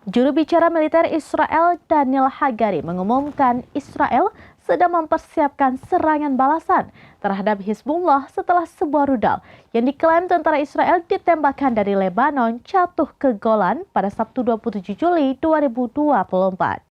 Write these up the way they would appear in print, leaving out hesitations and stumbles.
Juru bicara militer Israel Daniel Hagari mengumumkan Israel sedang mempersiapkan serangan balasan terhadap Hizbullah setelah sebuah rudal yang diklaim tentara Israel ditembakkan dari Lebanon jatuh ke Golan pada Sabtu 27 Juli 2024.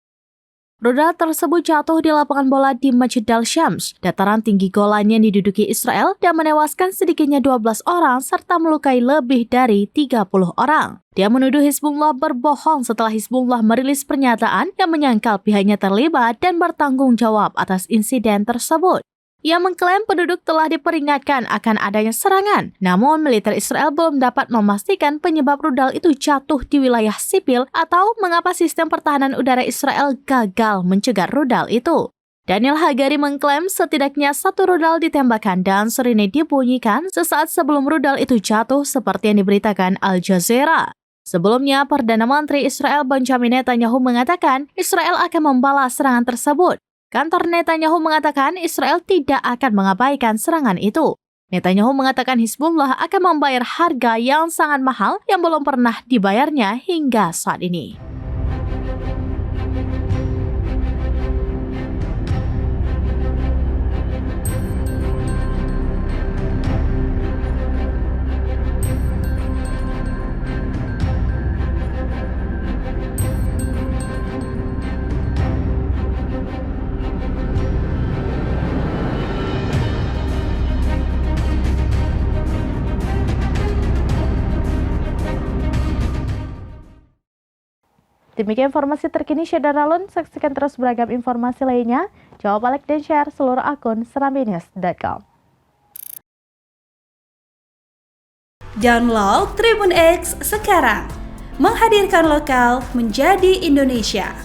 Rudal tersebut jatuh di lapangan bola di Masjid Al-Shams, dataran tinggi Golan yang diduduki Israel, dan menewaskan sedikitnya 12 orang serta melukai lebih dari 30 orang. Dia menuduh Hizbullah berbohong setelah Hizbullah merilis pernyataan yang menyangkal pihaknya terlibat dan bertanggung jawab atas insiden tersebut. Ia mengklaim penduduk telah diperingatkan akan adanya serangan, namun militer Israel belum dapat memastikan penyebab rudal itu jatuh di wilayah sipil atau mengapa sistem pertahanan udara Israel gagal mencegah rudal itu. Daniel Hagari mengklaim setidaknya satu rudal ditembakkan dan sirine dibunyikan sesaat sebelum rudal itu jatuh seperti yang diberitakan Al Jazeera. Sebelumnya, Perdana Menteri Israel Benjamin Netanyahu mengatakan Israel akan membalas serangan tersebut. Kantor Netanyahu mengatakan Israel tidak akan mengabaikan serangan itu. Netanyahu mengatakan Hizbullah akan membayar harga yang sangat mahal yang belum pernah dibayarnya hingga saat ini. Demikian informasi terkini Syederalun, saksikan terus beragam informasi lainnya. Jawab, like, dan share seluruh akun serambinews.com. Download Tribun X sekarang, menghadirkan lokal menjadi Indonesia.